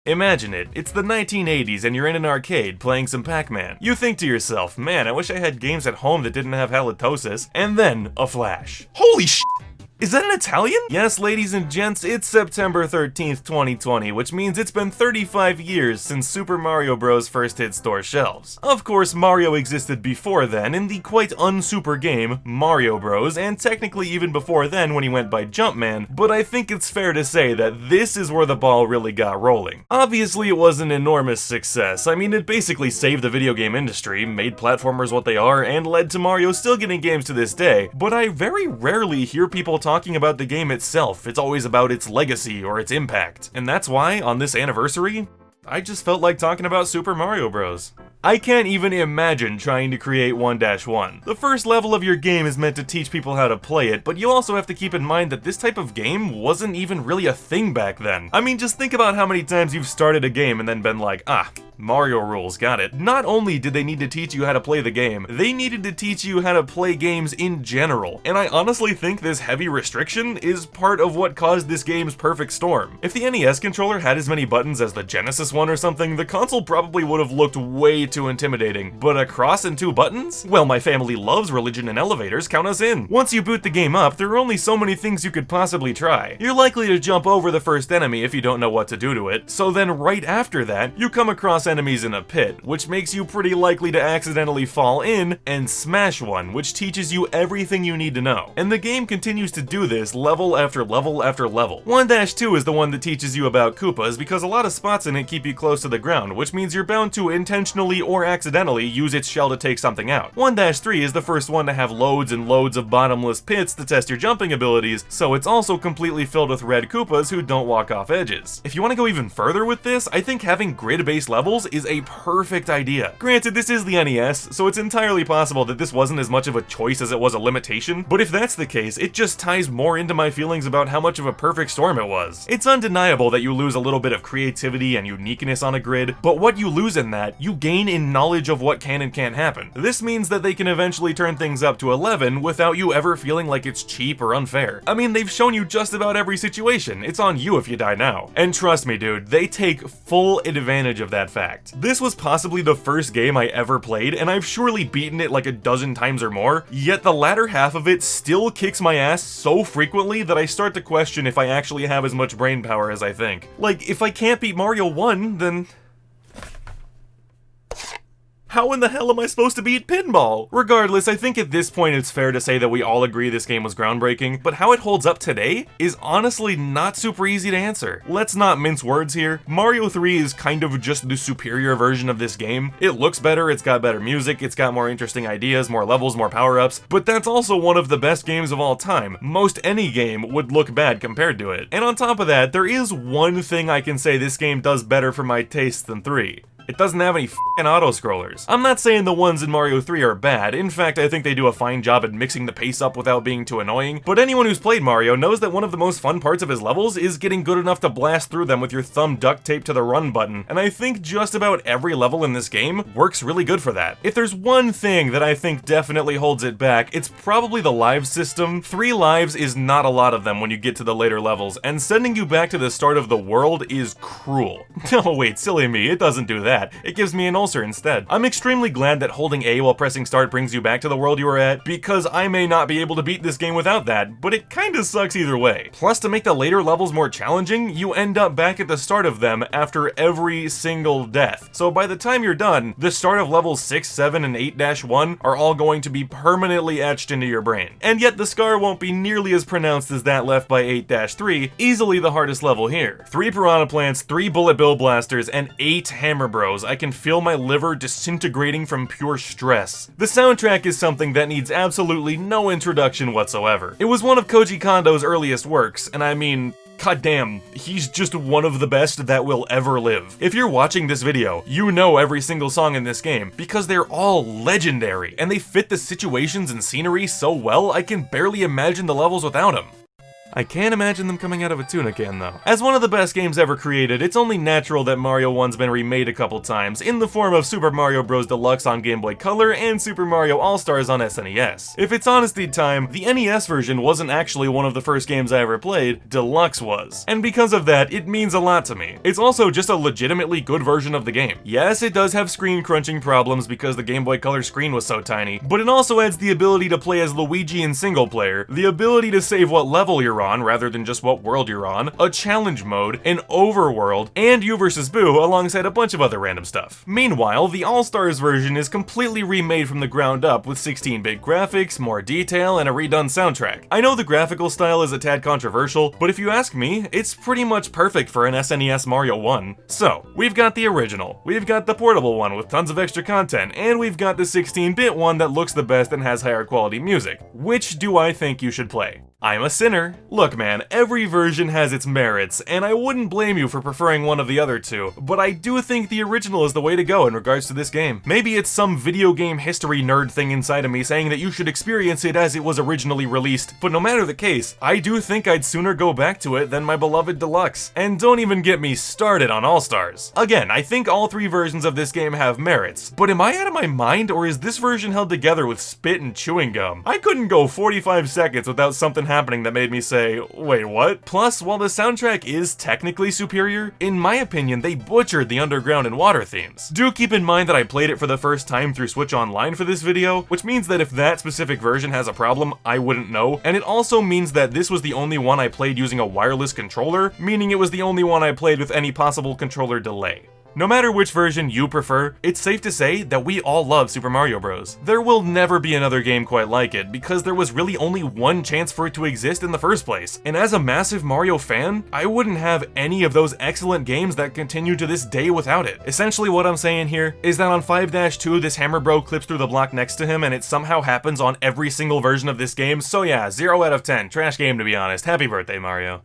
Imagine it, it's the 1980s and you're in an arcade playing some Pac-Man. You think to yourself, man, I wish I had games at home that didn't have halitosis, and then a flash. Holy sh**! Is that an Italian? Yes, ladies and gents, it's September 13th, 2020, which means it's been 35 years since Super Mario Bros. First hit store shelves. Of course, Mario existed before then in the quite unsuper game, Mario Bros., and technically even before then when he went by Jumpman, but I think it's fair to say that this is where the ball really got rolling. Obviously, it was an enormous success. I mean, it basically saved the video game industry, made platformers what they are, and led to Mario still getting games to this day, but I very rarely hear people talking about the game itself. It's always about its legacy or its impact. And that's why, on this anniversary, I just felt like talking about Super Mario Bros. I can't even imagine trying to create 1-1. The first level of your game is meant to teach people how to play it, but you also have to keep in mind that this type of game wasn't even really a thing back then. I mean, just think about how many times you've started a game and then been like, Mario rules, got it. Not only did they need to teach you how to play the game, they needed to teach you how to play games in general. And I honestly think this heavy restriction is part of what caused this game's perfect storm. If the NES controller had as many buttons as the Genesis one or something, the console probably would have looked way too intimidating. But a cross and 2 buttons? Well, my family loves religion and elevators, count us in. Once you boot the game up, there are only so many things you could possibly try. You're likely to jump over the first enemy if you don't know what to do to it, so then right after that, you come across enemies in a pit, which makes you pretty likely to accidentally fall in and smash one, which teaches you everything you need to know. And the game continues to do this level after level after level. 1-2 is the one that teaches you about Koopas because a lot of spots in it keep you close to the ground, which means you're bound to intentionally or accidentally use its shell to take something out. 1-3 is the first one to have loads and loads of bottomless pits to test your jumping abilities, so it's also completely filled with red Koopas who don't walk off edges. If you want to go even further with this, I think having grid-based levels is a perfect idea. Granted, this is the NES, so it's entirely possible that this wasn't as much of a choice as it was a limitation, but if that's the case, it just ties more into my feelings about how much of a perfect storm it was. It's undeniable that you lose a little bit of creativity and uniqueness on a grid, but what you lose in that, you gain in knowledge of what can and can't happen. This means that they can eventually turn things up to 11 without you ever feeling like it's cheap or unfair. I mean, they've shown you just about every situation. It's on you if you die now. And trust me, dude, they take full advantage of that fact. This was possibly the first game I ever played, and I've surely beaten it like a dozen times or more, yet the latter half of it still kicks my ass so frequently that I start to question if I actually have as much brain power as I think. Like, if I can't beat Mario 1, then how in the hell am I supposed to beat pinball? Regardless, I think at this point it's fair to say that we all agree this game was groundbreaking, but how it holds up today is honestly not super easy to answer. Let's not mince words here. Mario 3 is kind of just the superior version of this game. It looks better, it's got better music, it's got more interesting ideas, more levels, more power-ups, but that's also one of the best games of all time. Most any game would look bad compared to it. And on top of that, there is one thing I can say this game does better for my taste than 3. It doesn't have any f***ing auto-scrollers. I'm not saying the ones in Mario 3 are bad, in fact I think they do a fine job at mixing the pace up without being too annoying, but anyone who's played Mario knows that one of the most fun parts of his levels is getting good enough to blast through them with your thumb duct taped to the run button, and I think just about every level in this game works really good for that. If there's one thing that I think definitely holds it back, it's probably the lives system. 3 lives is not a lot of them when you get to the later levels, and sending you back to the start of the world is cruel. Oh wait, silly me, it doesn't do that. It gives me an ulcer instead. I'm extremely glad that holding A while pressing start brings you back to the world you were at, because I may not be able to beat this game without that, but it kinda sucks either way. Plus, to make the later levels more challenging, you end up back at the start of them after every single death. So by the time you're done, the start of levels 6, 7, and 8-1 are all going to be permanently etched into your brain. And yet the scar won't be nearly as pronounced as that left by 8-3, easily the hardest level here. 3 piranha plants, 3 bullet bill blasters, and 8 hammer bros. I can feel my liver disintegrating from pure stress. The soundtrack is something that needs absolutely no introduction whatsoever. It was one of Koji Kondo's earliest works, and I mean, goddamn, he's just one of the best that will ever live. If you're watching this video, you know every single song in this game, because they're all legendary, and they fit the situations and scenery so well I can barely imagine the levels without them. I can't imagine them coming out of a tuna can though. As one of the best games ever created, it's only natural that Mario 1's been remade a couple times in the form of Super Mario Bros. Deluxe on Game Boy Color and Super Mario All-Stars on SNES. If it's honesty time, the NES version wasn't actually one of the first games I ever played, Deluxe was. And because of that, it means a lot to me. It's also just a legitimately good version of the game. Yes, it does have screen crunching problems because the Game Boy Color screen was so tiny, but it also adds the ability to play as Luigi in single player, the ability to save what level you're on rather than just what world you're on, a challenge mode, an overworld, and You vs. Boo alongside a bunch of other random stuff. Meanwhile, the All-Stars version is completely remade from the ground up with 16-bit graphics, more detail, and a redone soundtrack. I know the graphical style is a tad controversial, but if you ask me, it's pretty much perfect for an SNES Mario 1. So, we've got the original, we've got the portable one with tons of extra content, and we've got the 16-bit one that looks the best and has higher quality music. Which do I think you should play? I'm a sinner. Look man, every version has its merits, and I wouldn't blame you for preferring one of the other two, but I do think the original is the way to go in regards to this game. Maybe it's some video game history nerd thing inside of me saying that you should experience it as it was originally released, but no matter the case, I do think I'd sooner go back to it than my beloved Deluxe. And don't even get me started on All-Stars. Again, I think all three versions of this game have merits, but am I out of my mind, or is this version held together with spit and chewing gum? I couldn't go 45 seconds without something happening that made me say, wait, what? Plus, while the soundtrack is technically superior, in my opinion, they butchered the underground and water themes. Do keep in mind that I played it for the first time through Switch Online for this video, which means that if that specific version has a problem, I wouldn't know, and it also means that this was the only one I played using a wireless controller, meaning it was the only one I played with any possible controller delay. No matter which version you prefer, it's safe to say that we all love Super Mario Bros. There will never be another game quite like it, because there was really only one chance for it to exist in the first place. And as a massive Mario fan, I wouldn't have any of those excellent games that continue to this day without it. Essentially what I'm saying here is that on 5-2 this Hammer Bro clips through the block next to him and it somehow happens on every single version of this game, so yeah, 0 out of 10, trash game to be honest. Happy birthday, Mario.